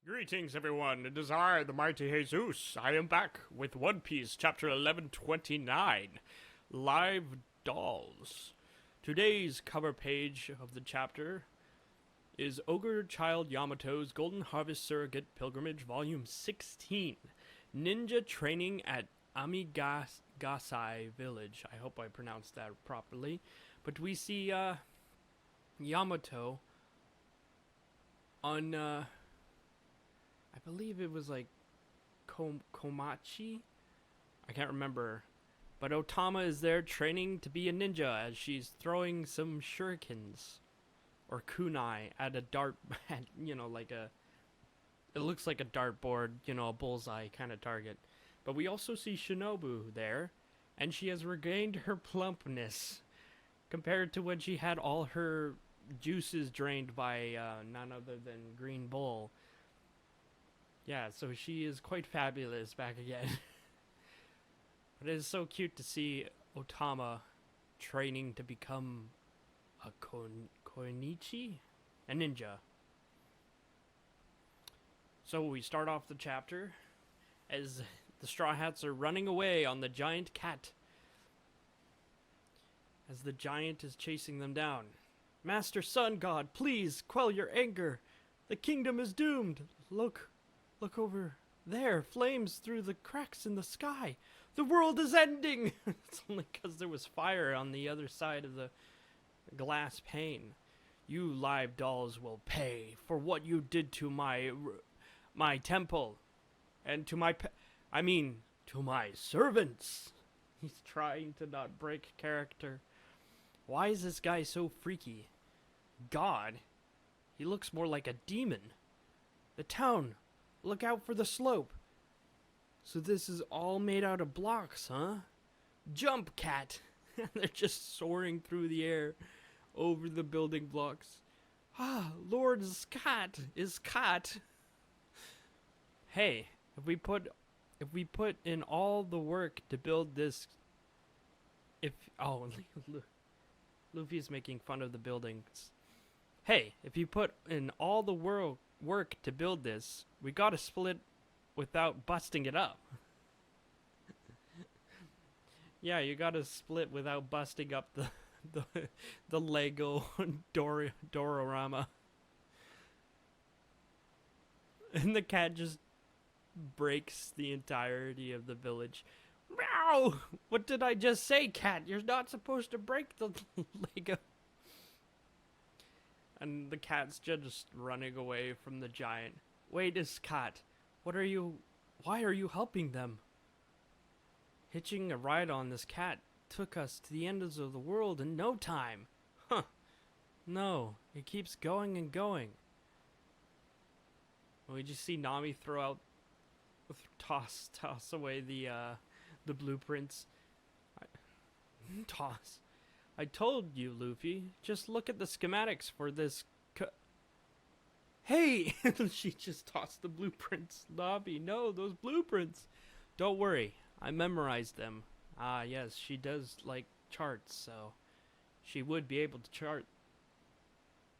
Greetings, everyone. It is I, the mighty Haysoos. I am back with One Piece, chapter 1129, Live Dolls. Today's cover page of the chapter is Ogre Child Yamato's Golden Harvest Surrogate Pilgrimage, Volume 16, Ninja Training at Amigasai Village. I hope I pronounced that properly. But we see Yamato on I believe it was like Komachi? I can't remember. But Otama is there training to be a ninja as she's throwing some shurikens or kunai at a dart, like it looks like a dartboard, a bullseye kind of target. But we also see Shinobu there, and she has regained her plumpness compared to when she had all her juices drained by none other than Green Bull. Yeah, so she is quite fabulous back again. But it is so cute to see Otama training to become a koinichi? A ninja. So we start off the chapter as the Straw Hats are running away on the giant cat, as the giant is chasing them down. Master Sun God, please quell your anger. The kingdom is doomed. Look over there, flames through the cracks in the sky. The world is ending! It's only because there was fire on the other side of the glass pane. You live dolls will pay for what you did to my temple. And to to my servants. He's trying to not break character. Why is this guy so freaky? God? He looks more like a demon. The town. Look out for the slope. So this is all made out of blocks, huh? Jump, cat! They're just soaring through the air over the building blocks. Ah, Lord Scott is cat. Hey, if we put in all the work to build this, Luffy's making fun of the buildings. Hey, if you put in all the work to build this, we gotta split without busting it up. Yeah, you gotta split without busting up the Lego Dororama. And the cat just breaks the entirety of the village. Meow! What did I just say, cat? You're not supposed to break the Lego. And the cat's just running away from the giant. Wait, Scott. Why are you helping them? Hitching a ride on this cat took us to the ends of the world in no time. Huh. No, it keeps going and going. We just see Nami toss away the blueprints. Toss. I told you, Luffy. Just look at the schematics for this. Hey! She just tossed the blueprints. Nami, no, those blueprints. Don't worry, I memorized them. Ah, yes, she does like charts, so she would be able to chart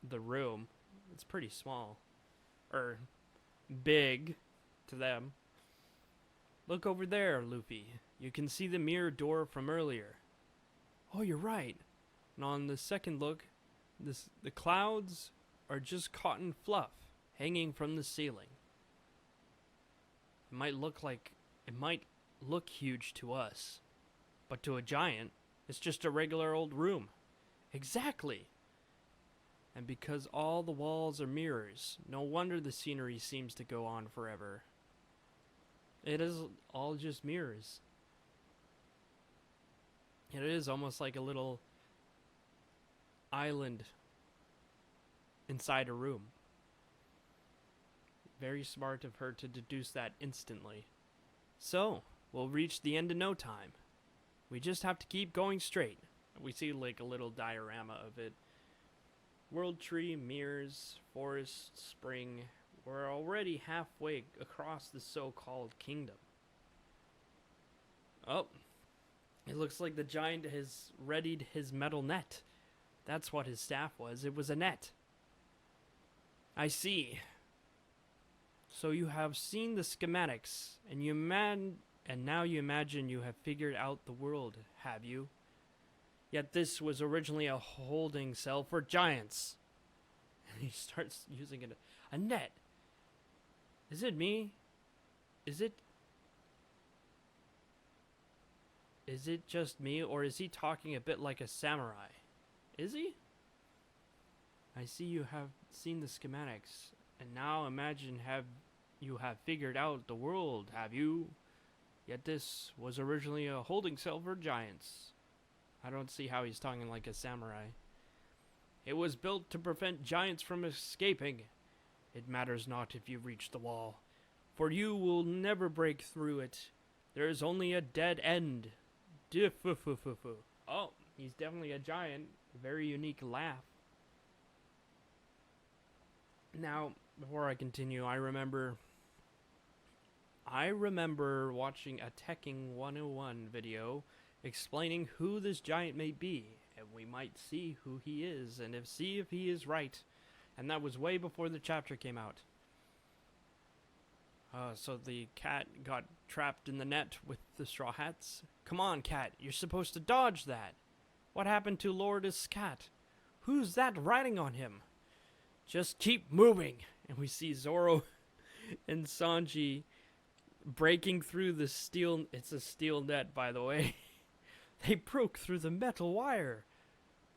the room. It's pretty small. Big to them. Look over there, Luffy. You can see the mirror door from earlier. Oh, you're right. And on the second look, the clouds are just cotton fluff hanging from the ceiling. It might look huge to us, but to a giant, it's just a regular old room. Exactly. And because all the walls are mirrors, no wonder the scenery seems to go on forever. It is all just mirrors. It is almost like a little island inside a room. Very smart of her to deduce that instantly. So, we'll reach the end in no time. We just have to keep going straight. We see like a little diorama of it. World tree, mirrors, forest, spring. We're already halfway across the so-called kingdom. Oh. It looks like the giant has readied his metal net. That's what his staff was. It was a net. I see. So you have seen the schematics, and now you imagine you have figured out the world, have you? Yet this was originally a holding cell for giants. And he starts using a net. Is it me? Is it just me, or is he talking a bit like a samurai? Is he? I see you have seen the schematics, and now imagine you have figured out the world, have you? Yet this was originally a holding cell for giants. I don't see how he's talking like a samurai. It was built to prevent giants from escaping. It matters not if you reach the wall, for you will never break through it. There is only a dead end. Oh, he's definitely a giant. Very unique laugh. Now, before I continue, I remember watching a Teching 101 video explaining who this giant may be, and we might see who he is, and see if he is right. And that was way before the chapter came out. So the cat got trapped in the net with the straw hats. Come on, cat, you're supposed to dodge that. What happened to Lourdes' cat? Who's that riding on him? Just keep moving. And we see Zoro and Sanji breaking through the steel. It's a steel net, by the way. They broke through the metal wire.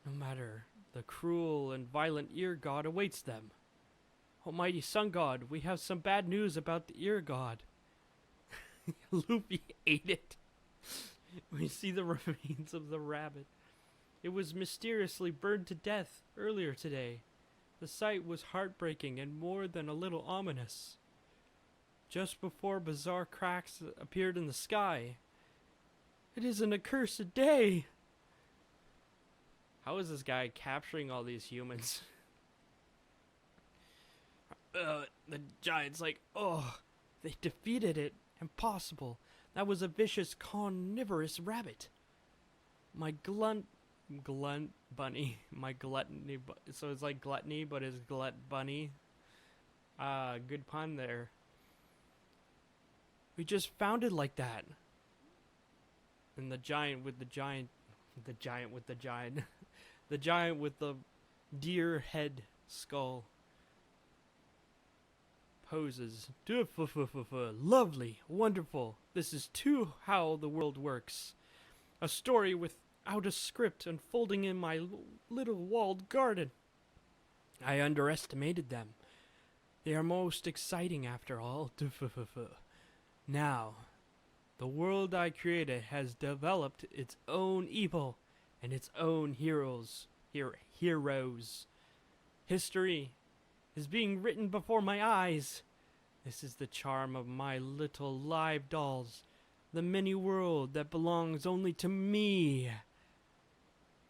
No matter, the cruel and violent ear god awaits them. Almighty Sun God, we have some bad news about the ear god. Luffy ate it. We see the remains of the rabbit. It was mysteriously burned to death earlier today. The sight was heartbreaking and more than a little ominous. Just before bizarre cracks appeared in the sky. It is an accursed day. How is this guy capturing all these humans? The giant's like, oh, they defeated it. Impossible. That was a vicious carnivorous rabbit. My glunt bunny. My gluttony. So it's like gluttony, but it's glut bunny. Good pun there. We just found it like that. And the giant with the giant. The giant with the giant. The giant with the deer head skull. Poses. Lovely. Wonderful. This is too how the world works. A story without a script unfolding in my little walled garden. I underestimated them. They are most exciting after all. Now, the world I created has developed its own evil and its own heroes. History is being written before my eyes. This is the charm of my little live dolls. The mini world that belongs only to me.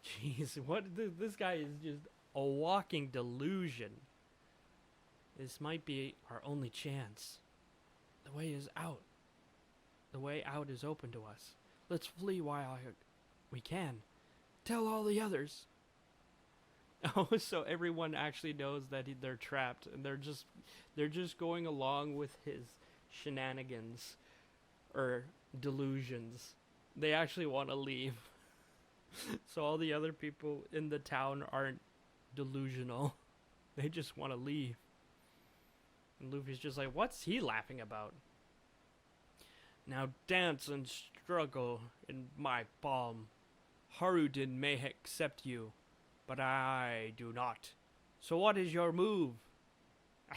Jeez, this guy is just a walking delusion. This might be our only chance. The way is out. The way out is open to us. Let's flee while we can. Tell all the others. Oh, so everyone actually knows that they're trapped, and they're just going along with his shenanigans or delusions. They actually want to leave. So all the other people in the town aren't delusional. They just want to leave. And Luffy's just like, what's he laughing about? Now dance and struggle in my palm. Haruden may accept you, but I do not. So what is your move?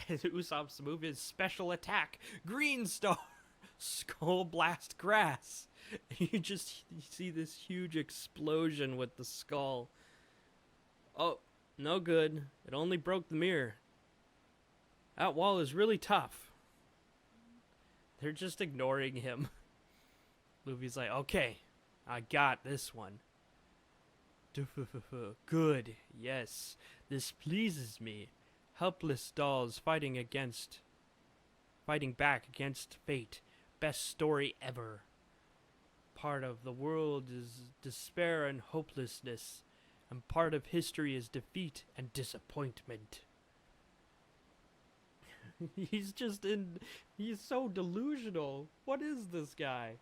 Usopp's move is special attack. Green Star. Skull Blast Grass. You see this huge explosion with the skull. Oh, no good. It only broke the mirror. That wall is really tough. They're just ignoring him. Luffy's like, okay, I got this one. Good, yes, this pleases me. Helpless dolls fighting back against fate. Best story ever. Part of the world is despair and hopelessness, and part of history is defeat and disappointment. He's just in... He's so delusional. What is this guy?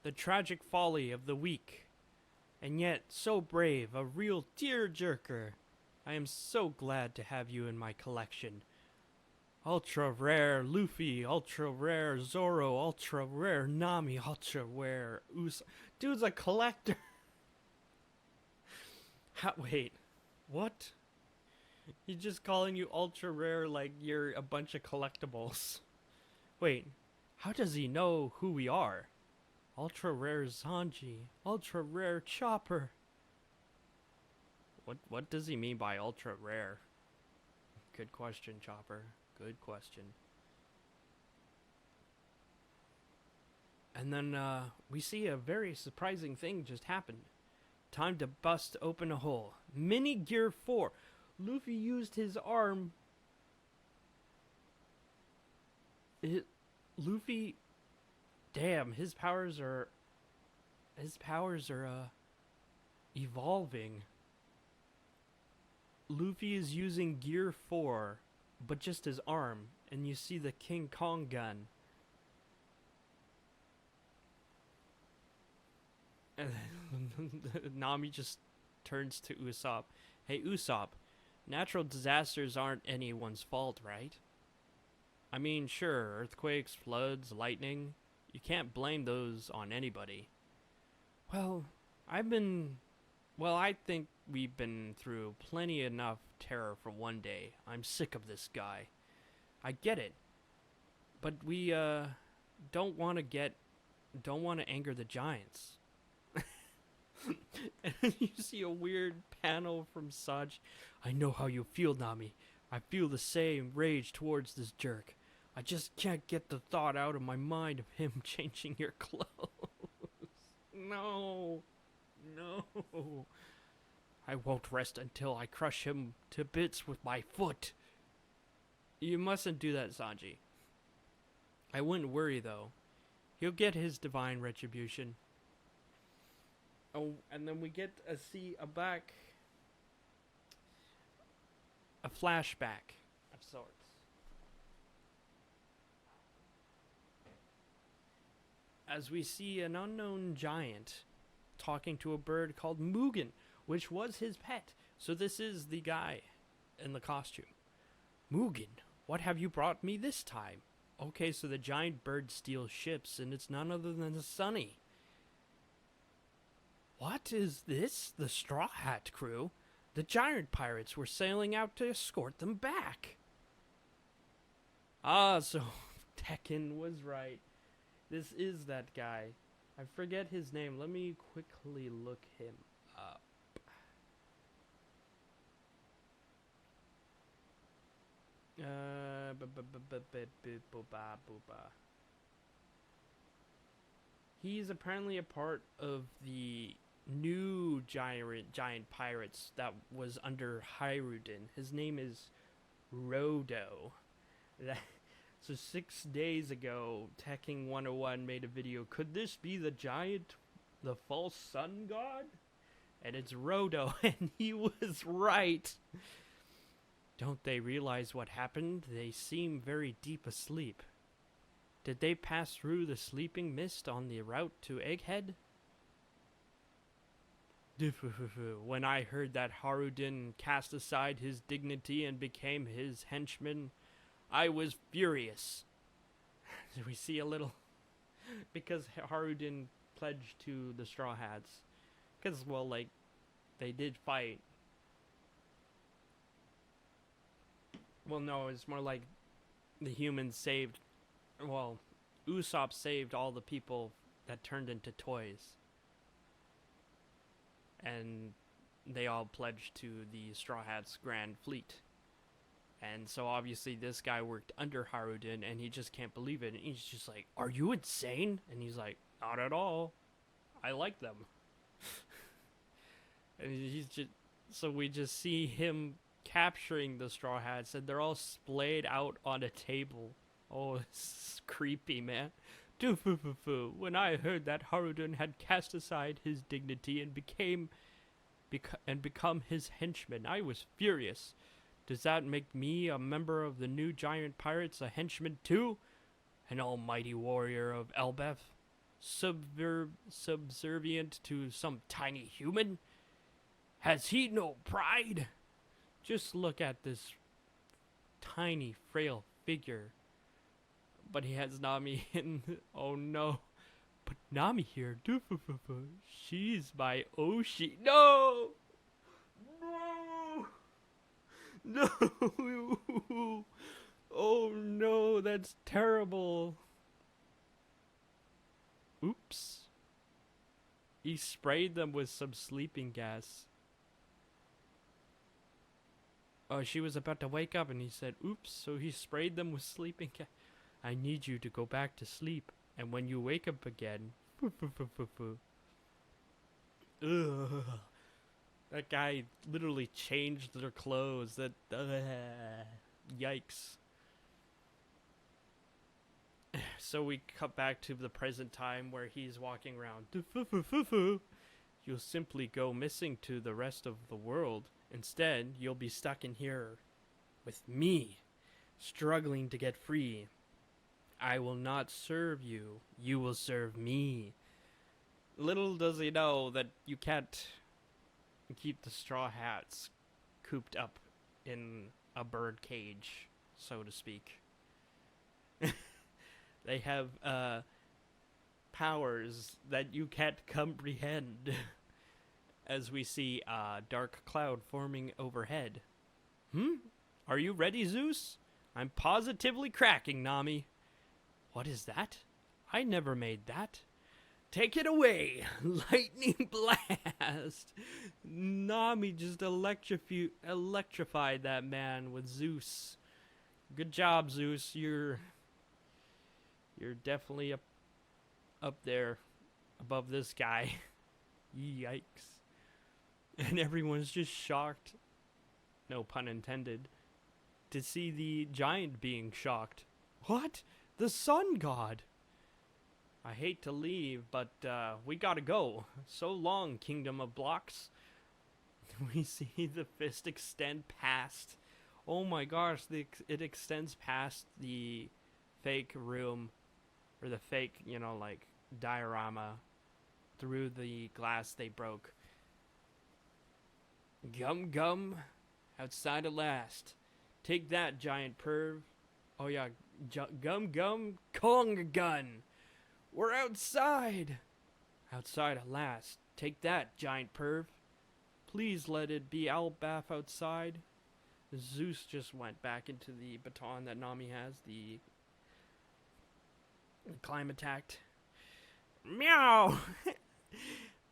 The tragic folly of the weak. And yet, so brave, a real tearjerker. I am so glad to have you in my collection. Ultra rare Luffy, ultra rare Zoro, ultra rare Nami, ultra rare Dude's a collector. Wait, what? He's just calling you ultra rare like you're a bunch of collectibles. Wait, how does he know who we are? Ultra rare Sanji, ultra rare Chopper. What does he mean by ultra rare? Good question, Chopper. Good question. And then we see a very surprising thing just happened. Time to bust open a hole. Mini Gear 4. Luffy used his arm. Luffy... Damn, his powers are evolving. Luffy is using Gear 4, but just his arm, and you see the King Kong gun. And Nami just turns to Usopp. Hey, Usopp, natural disasters aren't anyone's fault, right? I mean, sure, earthquakes, floods, lightning. You can't blame those on anybody. Well, I think we've been through plenty enough terror for one day. I'm sick of this guy. I get it. But we, don't want to anger the giants. And you see a weird panel from Sanji. I know how you feel, Nami. I feel the same rage towards this jerk. I just can't get the thought out of my mind of him changing your clothes. No. I won't rest until I crush him to bits with my foot. You mustn't do that, Sanji. I wouldn't worry, though. He'll get his divine retribution. Oh, and then we get a flashback of sorts. As we see an unknown giant talking to a bird called Mugen, which was his pet. So this is the guy in the costume. Mugen, what have you brought me this time? Okay, so the giant bird steals ships, and it's none other than the Sunny. What is this? The Straw Hat crew? The giant pirates were sailing out to escort them back. Ah, so Tekken was right. This is that guy. I forget his name. Let me quickly look him up. He's apparently a part of the new giant pirates that was under Hiruden. His name is Rodo. So 6 days ago, Tekken 101 made a video. Could this be the false sun god? And it's Rodo, and he was right. Don't they realize what happened? They seem very deep asleep. Did they pass through the sleeping mist on the route to Egghead? When I heard that Haruden cast aside his dignity and became his henchman, I was furious. So we see a little... because Haruden pledged to the Straw Hats. Because, well, like, they did fight. Well, no, it's more like the humans saved... Well, Usopp saved all the people that turned into toys. And they all pledged to the Straw Hats' Grand Fleet. And so obviously this guy worked under Haruden, and he just can't believe it. And he's just like, are you insane? And he's like, not at all. I like them. And he's just... So we just see him capturing the Straw Hats, and they're all splayed out on a table. Oh, it's creepy, man. When I heard that Haruden had cast aside his dignity and became and become his henchman. I was furious. Does that make me a member of the new giant pirates, a henchman too? An almighty warrior of Elbeth? Subservient to some tiny human? Has he no pride? Just look at this tiny, frail figure. But he has Nami in. Oh no. But Nami here. She's my Oshi. No! No! No! Oh no, that's terrible. Oops. He sprayed them with some sleeping gas. Oh, she was about to wake up and he said, oops, so he sprayed them with sleeping gas. I need you to go back to sleep, and when you wake up again, ugh. That guy literally changed their clothes. That, yikes. So we cut back to the present time where he's walking around. You'll simply go missing to the rest of the world. Instead, you'll be stuck in here with me, struggling to get free. I will not serve you. You will serve me. Little does he know that you can't keep the straw hats cooped up in a bird cage, so to speak. They have powers that you can't comprehend. As we see a dark cloud forming overhead. Are you ready, Zeus? I'm positively cracking, Nami. What is that? I never made that. Take it away, lightning blast. Nami just electrified that man with Zeus. Good job, Zeus. You're definitely up there above this guy. Yikes. And everyone's just shocked, no pun intended, to see the giant being shocked. What? The sun god? I hate to leave, but we gotta go. So long, Kingdom of Blocks. We see the fist extend past. Oh my gosh, it extends past the fake room, or the fake, like, diorama, through the glass they broke. Gum gum, outside at last. Take that, giant perv. Oh yeah, gum gum, Kong gun. We're outside. Outside at last. Take that, giant perv. Please let it be Elbaf outside. Zeus just went back into the baton that Nami has, the climate attack. Meow!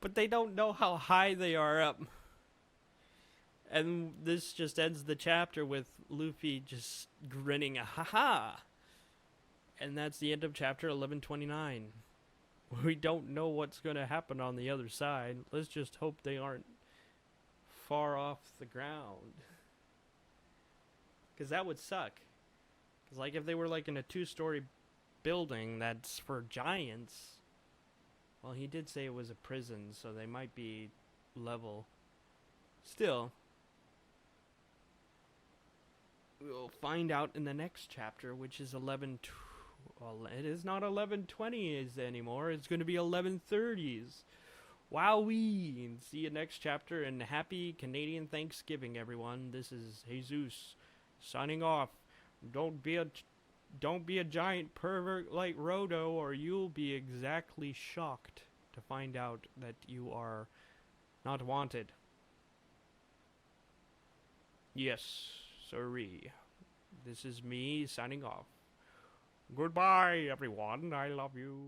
But they don't know how high they are up. And this just ends the chapter with Luffy just grinning, ha-ha! And that's the end of chapter 1129. We don't know what's going to happen on the other side. Let's just hope they aren't far off the ground. Because that would suck. Because, like, if they were, like, in a 2-story building that's for giants... Well, he did say it was a prison, so they might be level. Still... We'll find out in the next chapter, which is 11... Well, it is not 1120s anymore. It's going to be 1130s. Wowee! See you next chapter, and happy Canadian Thanksgiving, everyone. This is Jesus signing off. Don't be a giant pervert like Rodo, or you'll be exactly shocked to find out that you are not wanted. Yes, sorry. This is me signing off. Goodbye, everyone. I love you.